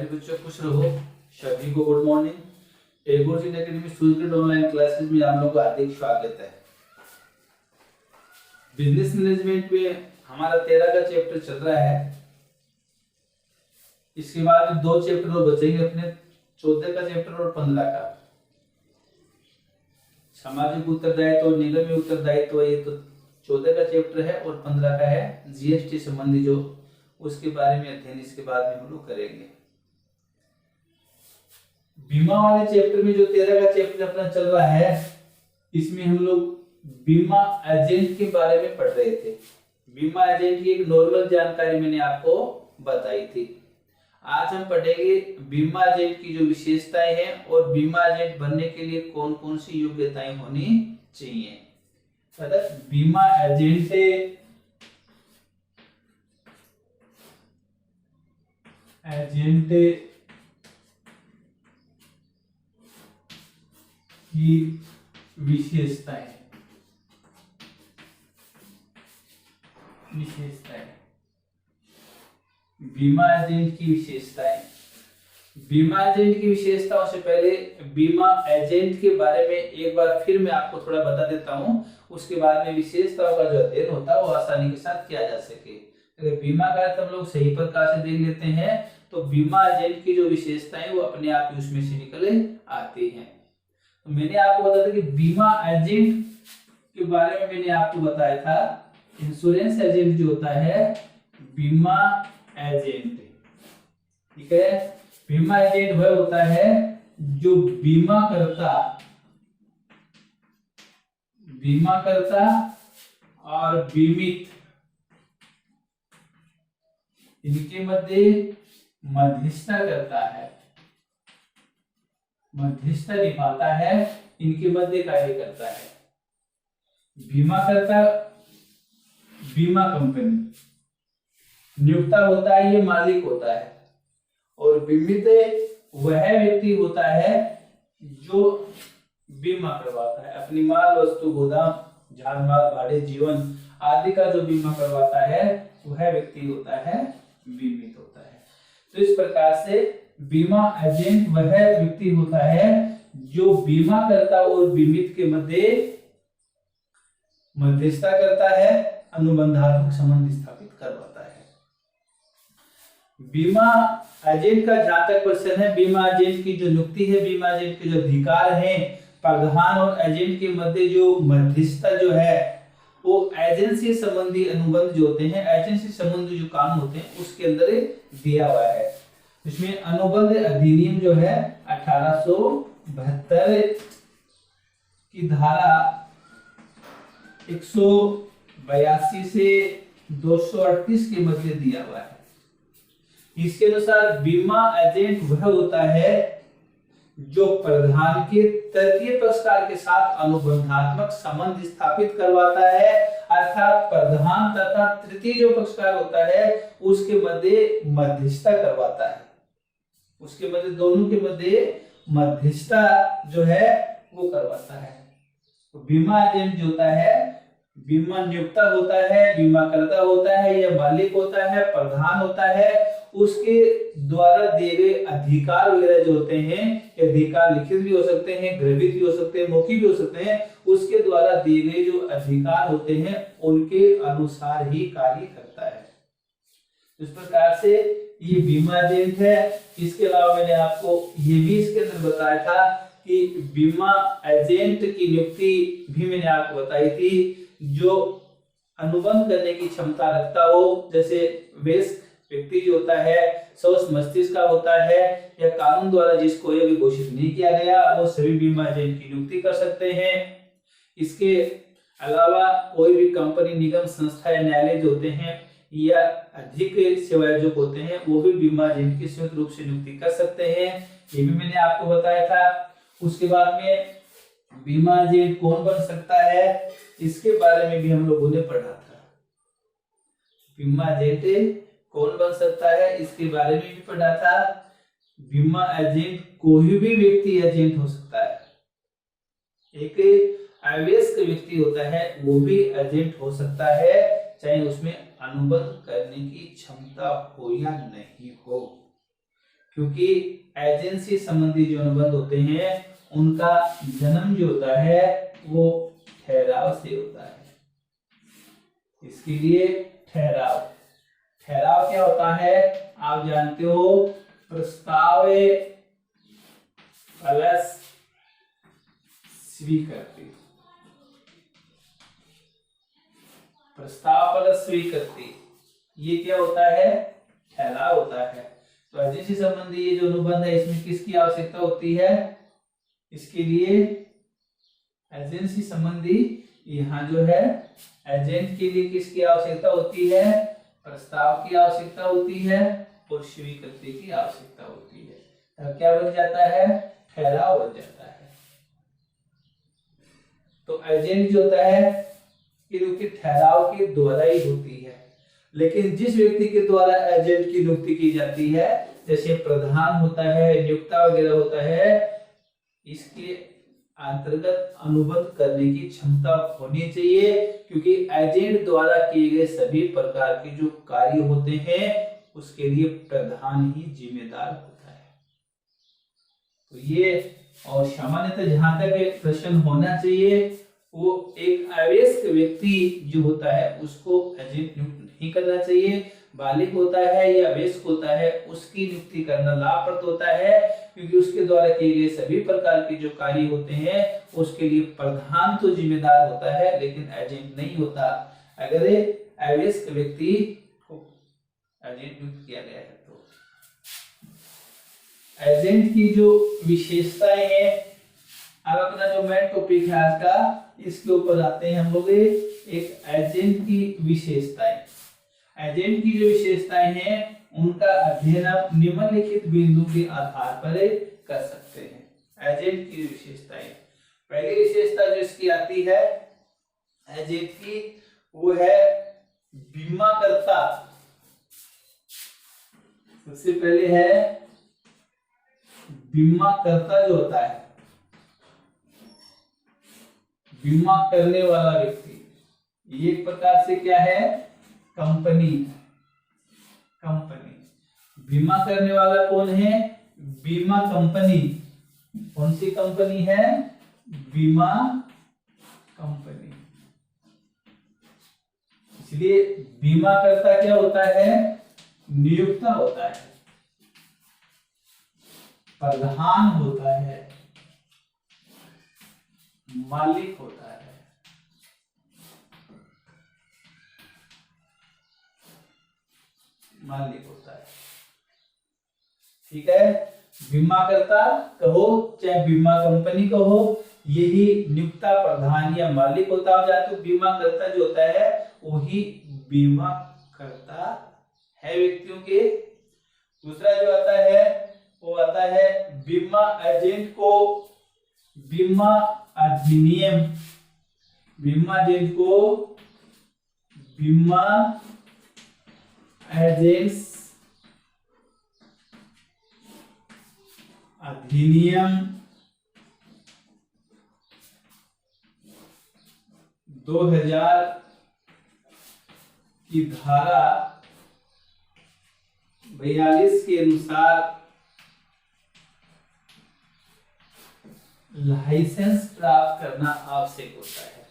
सभी बच्चों खुश रहो। सभी को गुड मॉर्निंग। एगोर्स इन एकेडमी स्टूडेंट ऑनलाइन क्लासेस में आप लोगों का हार्दिक स्वागत है। बिजनेस मैनेजमेंट में हमारा 13 का चैप्टर चल रहा है। इसके बाद में 2 चैप्टर और बचेंगे अपने, 14 का चैप्टर और 15 का। सामाजिक उत्तरदायित्व और निगम उत्तरदायित्व, ये तो 14 का चैप्टर है और 15 का है जीएसटी संबंधी जो उसके बारे में अध्ययन इसके बाद में हम लोग करेंगे। बीमा वाले चैप्टर में जो 13 का चैप्टर अपना चल रहा है, इसमें हम लोग बीमा एजेंट के बारे में पढ़ रहे थे। बीमा एजेंट की एक नॉर्मल जानकारी मैंने आपको बताई थी। आज हम पढ़ेंगे बीमा एजेंट की जो विशेषताएं हैं और बीमा एजेंट बनने के लिए कौन कौन सी योग्यताएं होनी चाहिए। मतलब बीमा एजेंट की विशेषताएं बीमा एजेंट की विशेषताएं। बीमा एजेंट की विशेषताओं से पहले बीमा एजेंट के बारे में एक बार फिर मैं आपको थोड़ा बता देता हूं। उसके बाद में विशेषताओं का जो अध्ययन होता है वो आसानी के साथ किया जा सके। अगर बीमा का अर्थ हम लोग सही प्रकार से देख लेते हैं तो बीमा एजेंट की जो विशेषताएं वो अपने आप ही उसमें से निकल आती हैं। तो मैंने आपको बताया था कि बीमा एजेंट के बारे में मैंने आपको बताया था, इंश्योरेंस एजेंट जो होता है बीमा एजेंट, ठीक है। बीमा एजेंट वह होता है जो बीमा करता और बीमित इनके मध्य मध्यस्थता करता है, मध्यस्थता निभाता है, इनके मध्य कार्य करता है। बीमा करता बीमा कंपनी, नियोक्ता होता है ये मालिक होता है, और बीमित वह व्यक्ति होता है जो बीमा करवाता है। अपनी माल वस्तु गोदाम जान माल भाड़े जीवन आदि का जो बीमा करवाता है वह व्यक्ति होता है बीमित होता है। तो इस प्रकार से बीमा एजेंट वह व्यक्ति होता है जो बीमा करता और बीमित के मध्य मध्यस्थता करता है, अनुबंधात्मक संबंध स्थापित करवाता है। बीमा एजेंट का जहां तक क्वेश्चन है, बीमा एजेंट की जो नियुक्ति है, बीमा एजेंट के जो अधिकार हैं, प्रावधान और एजेंट के मध्य जो मध्यस्थता जो है वो एजेंसी संबंधी अनुबंध जो होते हैं, एजेंसी संबंधी जो काम होते हैं उसके अंदर दिया हुआ है। इसमें अनुबंध अधिनियम जो है 1872 की धारा 182 से 238 के मध्य दिया हुआ है। इसके अनुसार बीमा एजेंट वह होता है जो प्रधान के तृतीय पक्षकार के साथ अनुबंधात्मक संबंध स्थापित करवाता है, अर्थात प्रधान तथा तृतीय जो पक्षकार होता है उसके मध्य मध्यस्थता करवाता है, उसके मध्य दोनों के मध्य मध्यस्थता जो है वो करवाता है। तो बीमा एजेंट जो होता है, बीमा नियोक्ता होता है, बीमा करता होता है या मालिक होता है, प्रधान होता है, उसके द्वारा दिए गए अधिकार वगैरह जो होते हैं, अधिकार लिखित भी हो सकते हैं, ग्रहित भी हो सकते हैं, मौखिक भी हो सकते हैं, उसके द्वारा दिए गए जो अधिकार होते हैं उनके अनुसार ही कार्य करता है। इस प्रकार से ये बीमा एजेंट है। इसके अलावा मैंने आपको ये भी इसके अंदर बताया था कि बीमा एजेंट की नियुक्ति भी मैंने आपको बताई थी जो अनुबंध करने की क्षमता रखता हो, जैसे वयस्क व्यक्ति जो होता है, स्वस्थ मस्तिष्क का होता है, या कानून द्वारा जिसको योग्य घोषित नहीं किया गया वो सभी बीमा एजेंट की नियुक्ति कर सकते हैं। इसके अलावा कोई भी कंपनी, निगम, संस्था या न्यायालय जो होते हैं या अधिक सेवायोजक होते हैं वो भी बीमा एजेंट की संयुक्त रूप से नियुक्ति कर सकते हैं। ये भी मैंने आपको बताया था। उसके बाद में बीमा एजेंट कौन बन सकता है, इसके बारे में भी हम लोगों ने पढ़ा था। बीमा एजेंट कौन बन सकता है इसके बारे में भी पढ़ा था। बीमा एजेंट कोई भी व्यक्ति एजेंट हो सकता है। एक अवयस्क व्यक्ति होता है वो भी एजेंट हो सकता है, चाहे उसमें अनुबंध करने की क्षमता हो या नहीं हो। क्योंकि एजेंसी संबंधी जो अनुबंध होते हैं उनका जन्म जो होता है वो ठहराव से होता है। इसके लिए ठहराव क्या होता है आप जानते हो, प्रस्ताव प्लस स्वीकृति। प्रस्ताव प्लस स्वीकृति ये क्या होता है, ठहराव होता है। तो एजेंसी संबंधी ये जो अनुबंध है इसमें किसकी आवश्यकता होती है, इसके लिए एजेंसी संबंधी यहाँ जो है एजेंट के लिए किसकी आवश्यकता होती है, प्रस्ताव की आवश्यकता होती है और स्वीकृति की आवश्यकता होती है। तब क्या बन जाता है, ठहराव बन जाता है। तो एजेंट जो होता है कि ठहराव के द्वारा ही होती है, लेकिन जिस व्यक्ति के द्वारा एजेंट की नियुक्ति की जाती है जैसे प्रधान होता है, नियुक्ता वगैरह होता है, इसके अंतर्गत अनुबंध करने की क्षमता होनी चाहिए, क्योंकि एजेंट द्वारा किए गए सभी प्रकार के जो कार्य होते हैं उसके लिए प्रधान ही जिम्मेदार होता है। तो ये और सामान्यतः जहां तक एक प्रश्न होना चाहिए वो एक अवयस्क व्यक्ति जो होता है उसको एजेंट नियुक्त नहीं करना चाहिए। बालिग होता है या वयस्क होता है उसकी नियुक्ति करना लाभप्रद होता है, क्योंकि उसके द्वारा किए गए सभी प्रकार के जो कार्य होते हैं उसके लिए प्रधान तो जिम्मेदार होता है लेकिन एजेंट नहीं होता। अगर अवयस्क व्यक्ति को एजेंट नियुक्त किया गया है तो एजेंट की जो विशेषताएं हैं, अब अपना जो मेन टॉपिक है आज का इसके ऊपर आते हैं हम लोग। एक एजेंट की विशेषताएं, एजेंट की जो विशेषताएं हैं उनका अध्ययन आप निम्नलिखित बिंदु के आधार पर कर सकते हैं। एजेंट की विशेषताएं, पहली विशेषता जो इसकी आती है एजेंट की वो है बीमाकर्ता। सबसे पहले है बीमाकर्ता जो होता है, बीमा करने वाला व्यक्ति, ये एक प्रकार से क्या है, कंपनी। बीमा करने वाला कौन है, बीमा कंपनी। कौन सी कंपनी है, बीमा कंपनी। इसलिए बीमा करता क्या होता है, नियोक्ता होता है, प्रधान होता है, मालिक होता है। मालिक होता है, ठीक है। बीमा करता कहो चाहे बीमा कंपनी कहो, यही नियोक्ता, प्रधान या मालिक होता है। तो बीमा करता जो होता है वही बीमा करता है व्यक्तियों के। दूसरा जो आता है वो आता है बीमा एजेंट को बीमा अधिनियम, बीमा एजेंट को बीमा एजेंट्स अधिनियम 2000 की धारा 42 के अनुसार लाइसेंस प्राप्त करना आवश्यक होता है।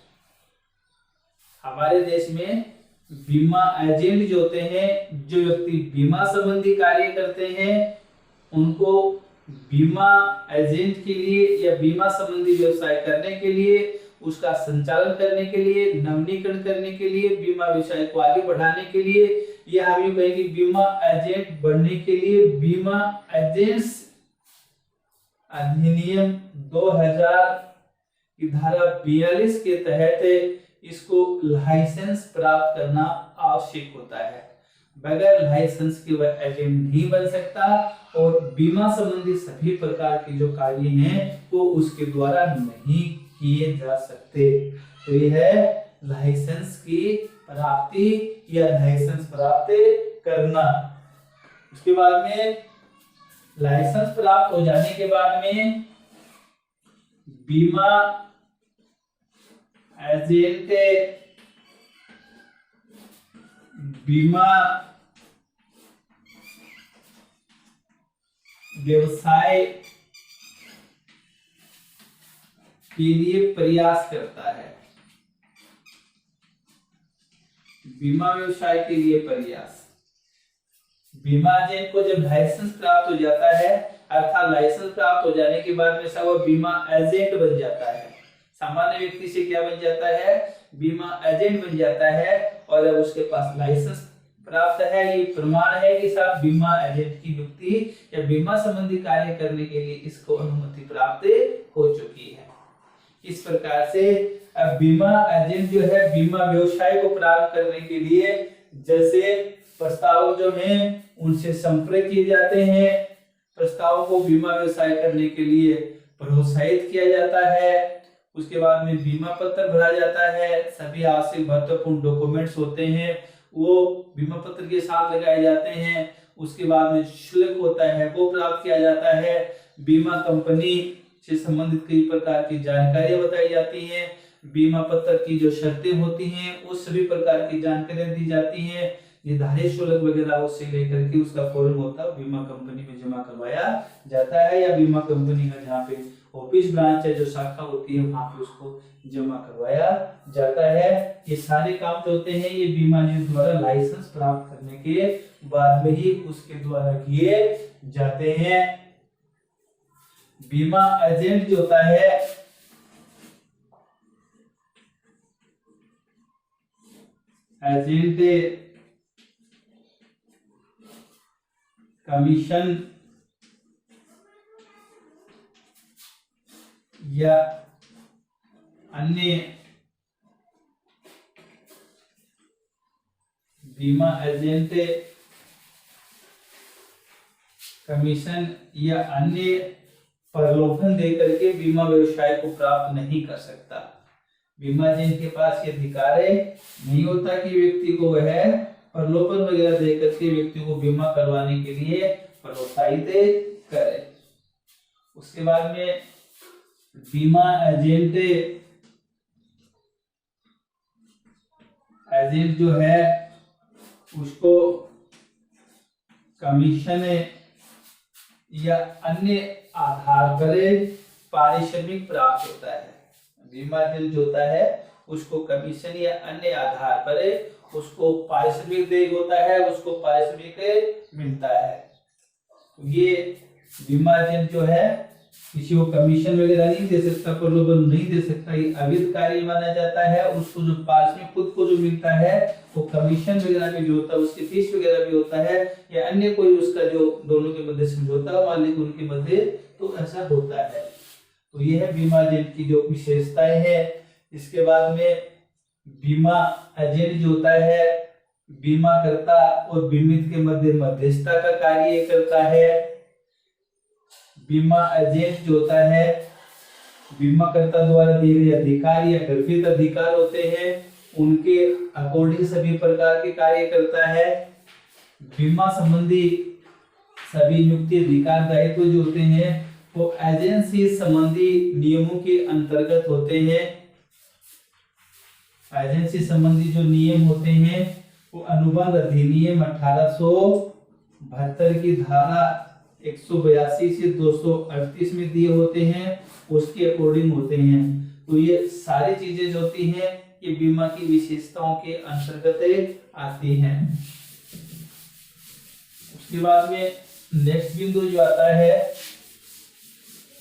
हमारे देश में बीमा एजेंट जो होते हैं, जो व्यक्ति बीमा संबंधी कार्य करते हैं, उनको बीमा एजेंट के लिए या बीमा संबंधी व्यवसाय करने के लिए, उसका संचालन करने के लिए, नवीनीकरण करने के लिए, बीमा व्यवसाय को आगे बढ़ाने के लिए, या हम यूं कहेंगे बीमा एजेंट बनने के लिए बीमा एजेंट्स अधिनियम 2000 की धारा 42 के तहत इसको लाइसेंस प्राप्त करना आवश्यक होता है। बगैर लाइसेंस के वह एजेंट नहीं बन सकता और बीमा संबंधी सभी प्रकार के जो कार्य हैं वो उसके द्वारा नहीं किए जा सकते। तो यह है लाइसेंस की प्राप्ति या लाइसेंस प्राप्त करना। उसके बाद में लाइसेंस प्राप्त हो जाने के बाद में बीमा एजेंट बीमा व्यवसाय के लिए प्रयास करता है। बीमा व्यवसाय के लिए प्रयास। बीमा एजेंट को जब लाइसेंस प्राप्त हो जाता है, अर्थात लाइसेंस प्राप्त हो जाने के बाद में सब वो बीमा एजेंट बन जाता है। सामान्य व्यक्ति से क्या बन जाता है? बीमा एजेंट बन जाता है। और जब उसके पास लाइसेंस प्राप्त है, ये प्रमाण है कि साहब बीमा एजेंट की नियुक्ति या बीमा संबंधी कार्य करने के लिए इसको अनुमति प्राप्त हो चुकी है। इस प्रकार से अब बीमा एजेंट जो है बीमा व्यवसाय को प्रारंभ करने के लिए जैसे प्रस्तावक जो हैं उनसे संपर्क किए जाते हैं, प्रस्तावक को बीमा व्यवसाय करने के लिए प्रोत्साहित किया जाता है, उसके बाद में बीमा पत्र भरा जाता है, सभी आवश्यक महत्वपूर्ण डॉक्यूमेंट्स होते हैं वो बीमा पत्र के साथ लगाए जाते हैं, उसके बाद में शुल्क होता है वो प्राप्त किया जाता है, बीमा कंपनी से संबंधित कई प्रकार की जानकारियां बताई जाती हैं, बीमा पत्र की जो शर्तें होती हैं उस सभी प्रकार की जानकारियां दी जाती हैं, निर्धारित शुल्क वगैरह उससे लेकर के उसका फॉर्म होता है बीमा कंपनी में जमा करवाया जाता है, या बीमा कंपनी का जहाँ पे ऑफिस ब्रांच है जो शाखा होती है वहां पे उसको जमा करवाया जाता है। ये सारे काम जो होते हैं ये बीमा एजेंट द्वारा लाइसेंस प्राप्त करने के बाद में ही उसके द्वारा किए जाते हैं। बीमा एजेंट जो होता है एजेंट कमीशन या अन्य बीमा एजेंट कमीशन या अन्य प्रलोभन देकर के बीमा व्यवसाय को प्राप्त नहीं कर सकता। बीमा एजेंट के पास ये अधिकार नहीं होता कि व्यक्ति को वह प्रलोभन वगैरह देकर के व्यक्ति को बीमा करवाने के लिए प्रोत्साहित करे। उसके बाद में बीमा एजेंट जो है उसको कमीशन या अन्य आधार पर पारिश्रमिक प्राप्त होता है। बीमा एजेंट जो होता है उसको कमीशन या अन्य आधार पर उसको पारिश्रमिक देय होता है, उसको पारिश्रमिक मिलता है। तो ये बीमा एजेंट जो है किसी को कमीशन वगैरह नहीं दे सकता, प्रलोभन नहीं दे सकता, ये अवैध कार्य माना जाता है। उसको जो पारिश्रमिक खुद को जो मिलता है वो कमीशन वगैरह भी जो होता है उसकी फीस वगैरह भी होता है, या अन्य कोई उसका जो दोनों के मध्य समझौता मालिक उनके मध्य, तो ऐसा होता है। तो ये है बीमा एजेंट की जो विशेषताएं हैं। इसके बाद में बीमा एजेंट जो होता है बीमाकर्ता और बीमित के मध्य मध्यस्थता का कार्य करता है। बीमा एजेंट जो होता है बीमाकर्ता द्वारा दिए गए अधिकार या गर्भित अधिकार होते हैं उनके अकॉर्डिंग सभी प्रकार के कार्य करता है। बीमा संबंधी सभी नियुक्ति अधिकार दायित्व जो होते हैं वो एजेंसी संबंधी नियमों के अंतर्गत होते हैं। एजेंसी संबंधी जो नियम होते हैं वो अनुबंध अधिनियम 1872 की धारा 182 से 238 में दिए होते हैं, उसके अकॉर्डिंग होते हैं। तो ये सारी चीजें जो होती हैं ये बीमा की विशेषताओं के अंतर्गत आती हैं। उसके बाद में नेक्स्ट बिंदु जो आता है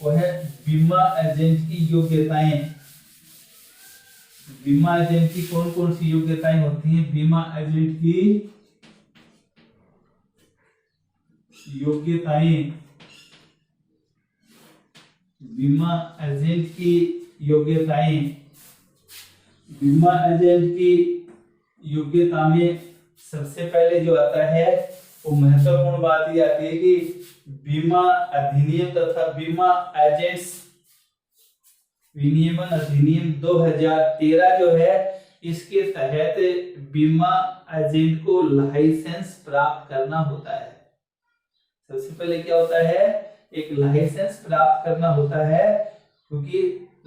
वो है बीमा एजेंट की योग्यताएं। बीमा एजेंट की कौन कौन सी योग्यताएं होती हैं? बीमा एजेंट की योग्यताएं, बीमा एजेंट की योग्यताएं, बीमा एजेंट की योग्यता में सबसे पहले जो आता है वो महत्वपूर्ण बात यह आती है कि बीमा अधिनियम तथा बीमा एजेंट्स विनियमन अधिनियम 2013 जो है इसके तहत बीमा एजेंट को लाइसेंस प्राप्त करना होता है। सबसे पहले क्या होता है? एक लाइसेंस प्राप्त करना होता है, क्योंकि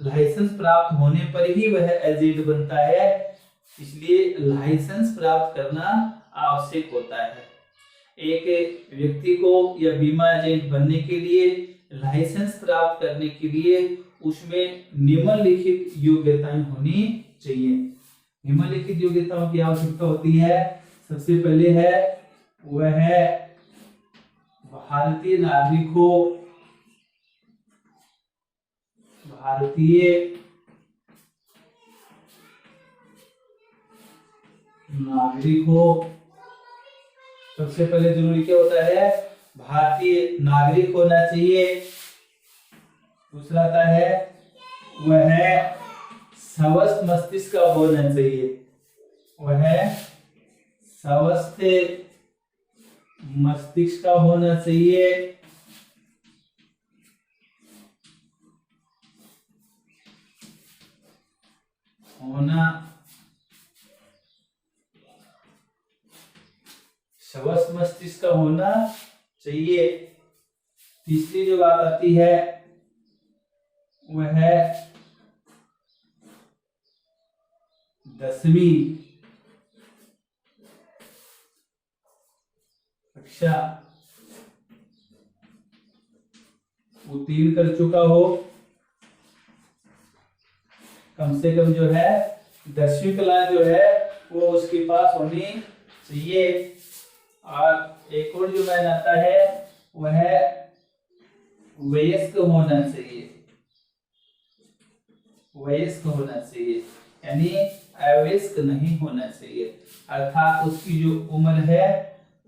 लाइसेंस प्राप्त होने पर ही वह एजेंट बनता है, इसलिए लाइसेंस प्राप्त करना आवश्यक होता है। एक व्यक्ति को या बीमा एजेंट बनने के लिए, लाइसेंस प्राप्त करने के लिए उसमें निम्नलिखित योग्यताएं होनी चाहिए। निम्नलिखित योग्यताओं की आवश्यकता होती है। सबसे पहले है वह है भारतीय नागरिक हो, भारतीय नागरिक हो। सबसे पहले जरूरी क्या होता है, भारतीय नागरिक होना चाहिए। दूसरा आता है वह स्वस्थ मस्तिष्क का होना चाहिए, वह स्वस्थ मस्तिष्क का होना चाहिए। स्वस्थ मस्तिष्क का होना चाहिए। तीसरी जो बात आती है वह है 10वीं कक्षा उत्तीर्ण कर चुका हो, कम से कम जो है 10वीं क्लास जो है वो उसके पास होनी चाहिए। और एक और जो मैन आता है वह वयस्क होना चाहिए, वयस्क होना चाहिए, यानी अवयस्क नहीं होना चाहिए। अर्थात उसकी जो उम्र है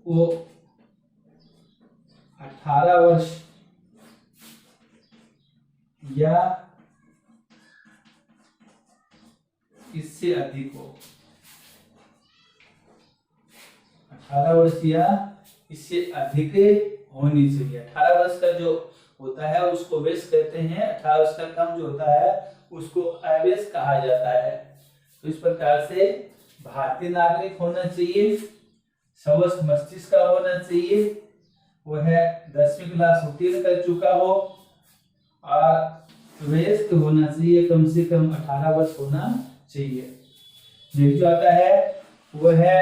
वो 18 वर्ष या इससे अधिक हो, 18 वर्ष या इससे अधिक होनी चाहिए। 18 वर्ष का जो होता है उसको वयस्क कहते हैं, 18 वर्ष का कम जो होता है उसको अवयस्क कहा जाता है। तो इस प्रकार से भारतीय नागरिक होना चाहिए, स्वस्थ मस्तिष्क का होना चाहिए, वह 10वीं क्लास उत्तीर्ण कर चुका हो और वयस्क होना चाहिए, कम से कम 18 वर्ष होना चाहिए। नेक्स्ट जो आता है वह है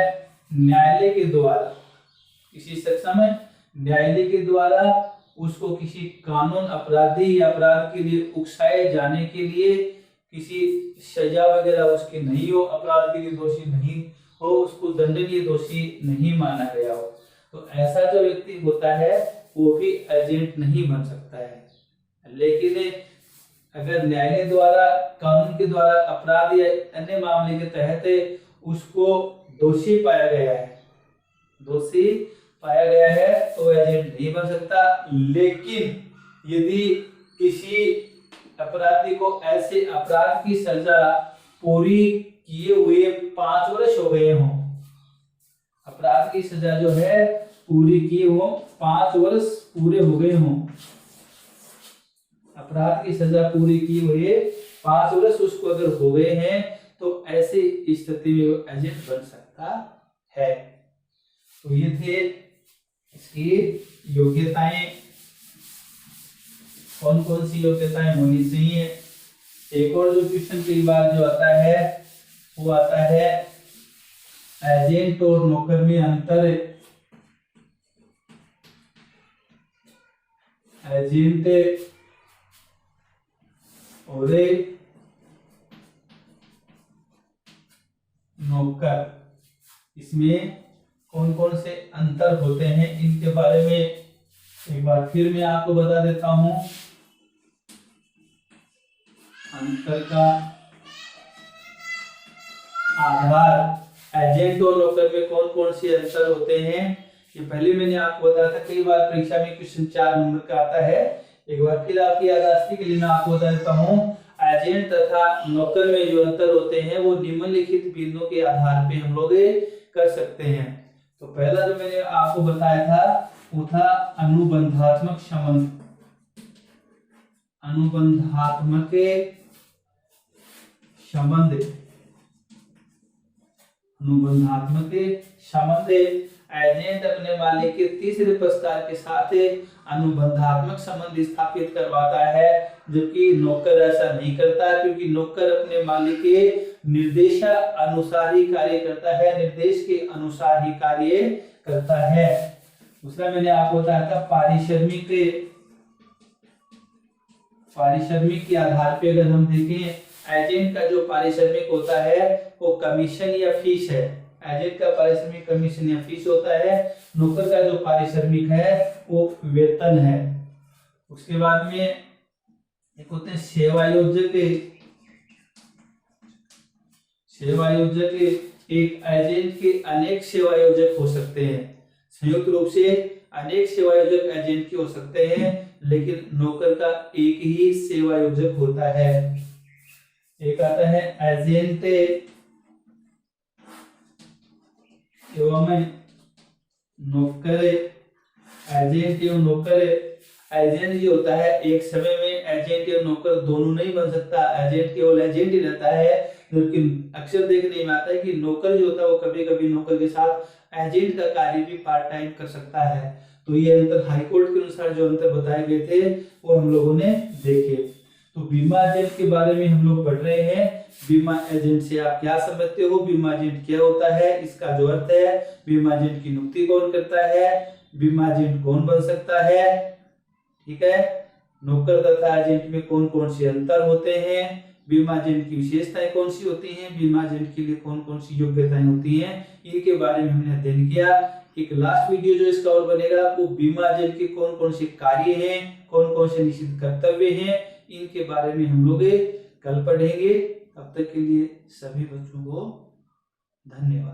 न्यायालय के द्वारा, किसी सक्षम न्यायालय के द्वारा उसको किसी कानून अपराधी या अपराध के लिए उकसाए जाने के लिए किसी सजा वगैरह उसकी नहीं हो, अपराध के लिए दोषी नहीं हो, उसको दंडनीय दोषी नहीं माना गया हो, तो ऐसा जो व्यक्ति होता है वो भी एजेंट नहीं बन सकता है। लेकिन अगर न्यायालय द्वारा, कानून के द्वारा अपराध या अन्य मामले के तहत उसको दोषी पाया गया है, दोषी पाया गया है तो एजेंट नहीं बन सकता। लेकिन यदि किसी अपराधी को ऐसे अपराध की सजा पूरी किए हुए 5 वर्ष हो गए हों, अपराध की सजा जो है पूरी किए हो 5 वर्ष पूरे हो गए हों, अपराध की सजा पूरी किए हुए 5 वर्ष उसको अगर हो गए हैं तो ऐसी स्थिति में वो एजेंट बन सकता है। तो ये थे इसकी योग्यताएं, कौन कौन सी योग्यताएं होनी चाहिए। एक और जो क्वेश्चन कई बार जो आता है वो आता है एजेंट और नौकर में अंतर। एजेंट और नौकर, इसमें कौन कौन से अंतर होते हैं इनके बारे में एक बार फिर मैं आपको बता देता हूं। अंतर का आधार, एजेंट और नौकर में कौन कौन से अंतर होते हैं ये पहले मैंने आपको बताया था। कई बार परीक्षा में क्वेश्चन 4 नंबर का आता है, एक बार फिर आपकी याददाश्त के लिए मैं आपको बता देता हूँ। एजेंट तथा नौकर में जो अंतर होते हैं वो निम्नलिखित बिंदुओं के आधार पे हम लोग कर सकते हैं। तो पहला जो मैंने आपको बताया था वो था अनुबंधात्मक संबंध। अनुबंधात्मक संबंध, अनुबंधात्मक संबंध, एजेंट अपने मालिक के तीसरे प्रस्ताव के साथ अनुबंधात्मक संबंध स्थापित करवाता है, जबकि नौकर ऐसा नहीं करता, क्योंकि नौकर अपने मालिक के निर्देश अनुसार ही कार्य करता है, निर्देश के अनुसार ही कार्य करता है। दूसरा मैंने आपको बताया था पारिश्रमिक के आधार पे अगर हम देखें, एजेंट का जो पारिश्रमिक होता है वो कमीशन या फीस है। एजेंट का पारिश्रमिक कमीशन या फीस होता है। नौकर का जो पारिश्रमिक है वो वेतन है। उसके बाद में एक होते हैं सेवायोजक। एक एजेंट के अनेक सेवायोजक हो सकते हैं। संयुक्त रूप से अनेक सेवायोजक एजेंट के हो सकते हैं, लेकिन नौकर का एक ही सेवायोजक होता है। एक आता है एजेंट एवं नौकर। एजेंट एवं नौकर। एजेंट ये होता है, एक समय में एजेंट और नौकर दोनों नहीं बन सकता। एजेंट केवल एजेंट ही रहता है। लेकिन अक्सर देखने में आता है कि नौकर जो होता है वो कभी कभी नौकर के साथ एजेंट का कार्य भी पार्ट टाइम कर सकता है। तो ये अंतर हाईकोर्ट के अनुसार जो अंतर बताए गए थे वो हम लोगों ने देखे। तो बीमा एजेंट के बारे में हम लोग पढ़ रहे हैं। बीमा एजेंट से आप क्या समझते हो, बीमा एजेंट क्या होता है, इसका जो अर्थ है, बीमा एजेंट की नियुक्ति कौन करता है, बीमा एजेंट कौन बन सकता है, ठीक है, नौकर तथा एजेंट में कौन कौन से अंतर होते हैं, बीमा एजेंट की विशेषताएं कौन सी होती हैं, बीमा एजेंट के लिए कौन कौन सी योग्यताएं होती हैं, इनके बारे में हमने अध्ययन किया। एक लास्ट वीडियो जो इसका और बनेगा वो बीमा एजेंट के कौन कौन से कार्य हैं, कौन कौन से निश्चित कर्तव्य हैं, इनके बारे में हम लोग कल पढ़ेंगे। तब तक के लिए सभी बच्चों को धन्यवाद।